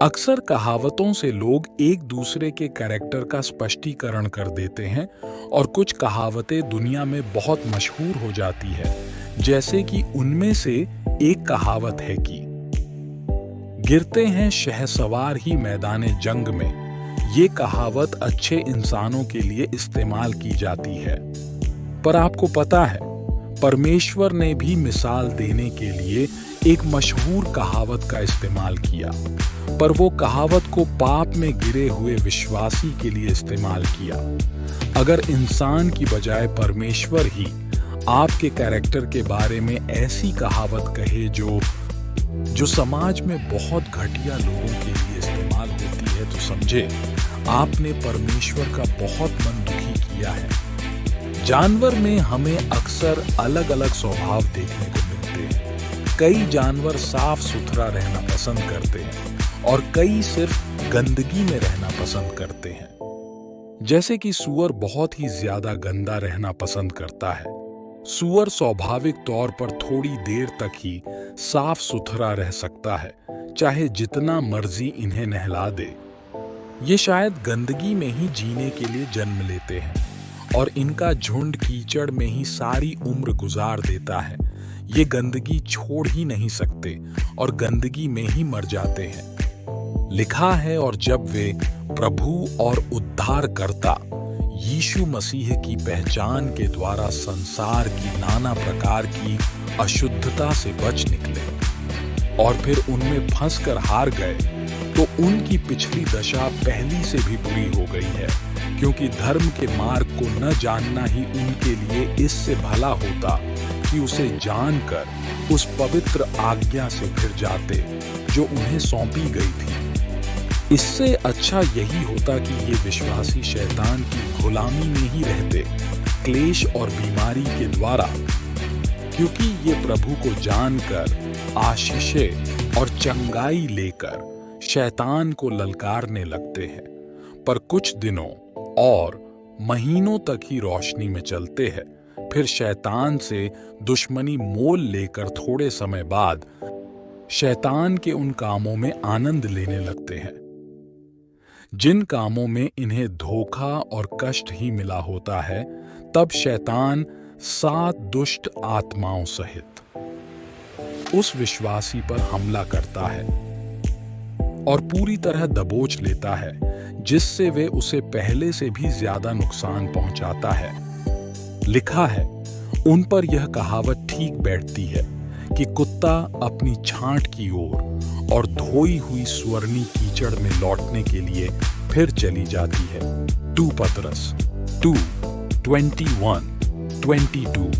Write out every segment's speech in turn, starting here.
अक्सर कहावतों से लोग एक दूसरे के कैरेक्टर का स्पष्टीकरण कर देते हैं और कुछ कहावतें दुनिया में बहुत मशहूर हो जाती है। जैसे कि उनमें से एक कहावत है कि गिरते हैं शहसवार ही मैदाने जंग में। ये कहावत अच्छे इंसानों के लिए इस्तेमाल की जाती है, पर आपको पता है परमेश्वर ने भी मिसाल देने के लिए एक मशहूर कहावत का इस्तेमाल किया, पर वो कहावत को पाप में गिरे हुए विश्वासी के लिए इस्तेमाल किया। अगर इंसान की बजाय परमेश्वर ही आपके कैरेक्टर के बारे में ऐसी कहावत कहे जो समाज में बहुत घटिया लोगों के लिए इस्तेमाल होती है, तो समझे आपने परमेश्वर का बहुत मन दुखी किया है। जानवर में हमें अक्सर अलग अलग स्वभाव देखने को मिलते हैं। कई जानवर साफ सुथरा रहना पसंद करते हैं और कई सिर्फ गंदगी में रहना पसंद करते हैं। जैसे कि सूअर बहुत ही ज्यादा गंदा रहना पसंद करता है। सूअर स्वाभाविक तौर पर थोड़ी देर तक ही साफ सुथरा रह सकता है, चाहे जितना मर्जी इन्हें नहला दे। ये शायद गंदगी में ही जीने के लिए जन्म लेते हैं और इनका झुंड कीचड़ में ही सारी उम्र गुजार देता है। ये गंदगी छोड़ ही नहीं सकते और गंदगी में ही मर जाते हैं। लिखा है, और जब वे प्रभु और उद्धारकर्ता यीशु मसीह की पहचान के द्वारा संसार की नाना प्रकार की अशुद्धता से बच निकले और फिर उनमें फंसकर हार गए, तो उनकी पिछली दशा पहली से भी बुरी हो गई है, क्योंकि धर्म के मार्ग को न जानना ही उनके लिए इससे भला होता कि उसे जानकर उस पवित्र आज्ञा से फिर जाते जो उन्हें सौंपी गई थी। इससे अच्छा यही होता कि ये विश्वासी शैतान की गुलामी में ही रहते, क्लेश और बीमारी के द्वारा, क्योंकि ये प्रभु को जानकर आशीषें और चंगाई लेकर शैतान को ललकारने लगते हैं। पर कुछ दिनों और महीनों तक ही रोशनी में चलते हैं, फिर शैतान से दुश्मनी मोल लेकर थोड़े समय बाद शैतान के उन कामों में आनंद लेने लगते हैं जिन कामों में इन्हें धोखा और कष्ट ही मिला होता है। तब शैतान 7 दुष्ट आत्माओं सहित उस विश्वासी पर हमला करता है और पूरी तरह दबोच लेता है, जिससे वे उसे पहले से भी ज्यादा नुकसान पहुंचाता है। लिखा है, उन पर यह कहावत ठीक बैठती है कि कुत्ता अपनी छांट की ओर और धोई हुई सुवर्णी कीचड़ में लौटने के लिए फिर चली जाती है। 2 पतरस 2:21-22।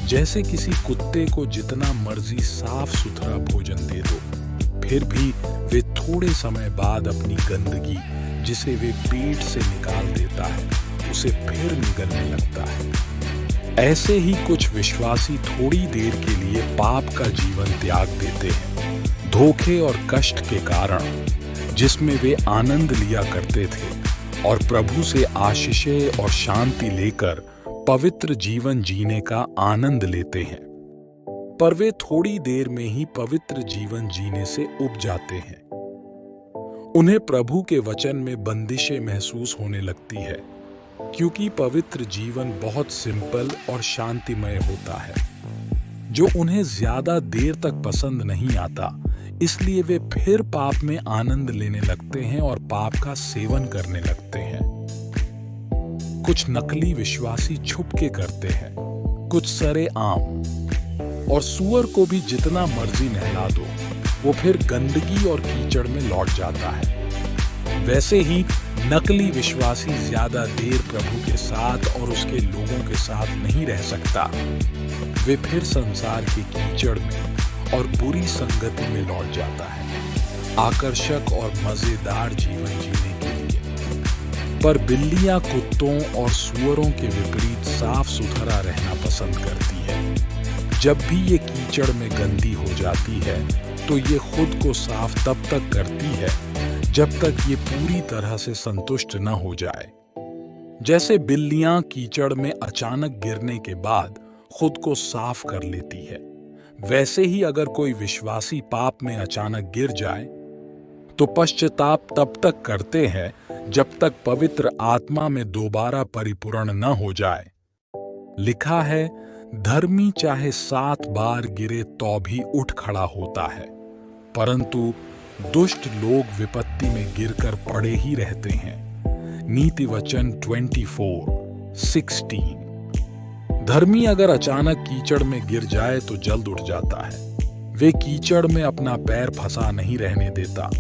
जैसे किसी कुत्ते को जितना मर्जी साफ सुथरा भोजन दे दो, फिर भी वे थोड़े समय बाद अपनी गंदगी, जिसे वे पेट से निकाल देता है, उसे फिर निगलने लगता है। ऐसे ही कुछ विश्वासी थोड़ी देर के लिए पाप का जीवन त्याग देते हैं, धोखे और कष्ट के कारण, जिसमें वे आनंद लिया करते थे और प्रभु से आशीषें और शांति लेकर पवित्र जीवन जीने का आनंद लेते हैं। पर वे थोड़ी देर में ही पवित्र जीवन जीने से उब जाते हैं। उन्हें प्रभु के वचन में बंदिशें महसूस होने लगती है, क्योंकि पवित्र जीवन बहुत सिंपल और शांतिमय होता है, जो उन्हें ज्यादा देर तक पसंद नहीं आता। इसलिए वे फिर पाप में आनंद लेने लगते हैं और पाप का सेवन करने लगते हैं। कुछ नकली विश्वासी छुप के करते हैं, कुछ सरेआम, और सूअर को भी जितना मर्जी नहला दो, वो फिर गंदगी और कीचड़ में लौट जाता है। वैसे ही नकली विश्वासी ज्यादा देर प्रभु के साथ और उसके लोगों के साथ नहीं रह सकता। वे फिर संसार के कीचड़ में और बुरी संगति में लौट जाता है, आकर्षक और मजेदार जीवन जीने के लिए। पर बिल्लियां कुत्तों और सूअरों के विपरीत साफ सुथरा रहना पसंद करती है। जब भी ये कीचड़ में गंदी हो जाती है, तो ये खुद को साफ तब तक करती है जब तक ये पूरी तरह से संतुष्ट न हो जाए। जैसे बिल्लियां कीचड़ में अचानक गिरने के बाद खुद को साफ कर लेती है, वैसे ही अगर कोई विश्वासी पाप में अचानक गिर जाए, तो पश्चाताप तब तक करते हैं जब तक पवित्र आत्मा में दोबारा परिपूर्ण न हो जाए। लिखा है, धर्मी चाहे 7 बार गिरे तो भी उठ खड़ा होता है, परंतु दुष्ट लोग विपत्ति में गिरकर पड़े ही रहते हैं। नीति वचन 24:16। धर्मी अगर अचानक कीचड़ में गिर जाए तो जल्द उठ जाता है। वे कीचड़ में अपना पैर फंसा नहीं रहने देता।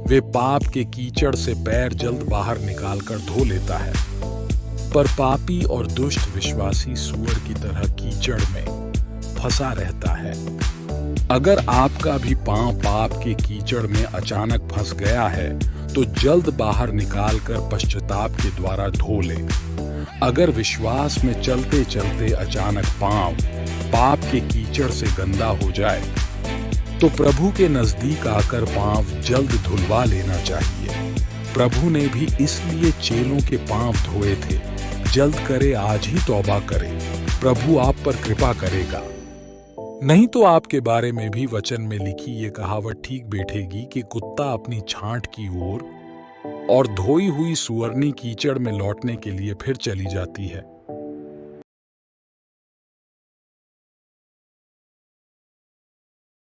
वे पाप के कीचड़ से पैर जल्द बाहर निकालकर धो लेता है। पर पापी और दुष्ट विश्वासी सूअर की तरह कीचड़ में फंसा रहता है। अगर आपका भी पांव पाप के कीचड़ में अचानक फंस गया है तो जल्द बाहर निकालकर पश्चाताप के द्वारा धो ले। अगर विश्वास में चलते चलते अचानक पांव पाप के कीचड़ से गंदा हो जाए तो प्रभु के नजदीक आकर पांव जल्द धुलवा लेना चाहिए। प्रभु ने भी इसलिए चेलों के पांव धोए थे। जल्द करे, आज ही तौबा करे, प्रभु आप पर कृपा करेगा। नहीं तो आपके बारे में भी वचन में लिखी ये कहावत ठीक बैठेगी कि कुत्ता अपनी छांट की ओर और धोई हुई सुअरनी कीचड़ में लौटने के लिए फिर चली जाती है।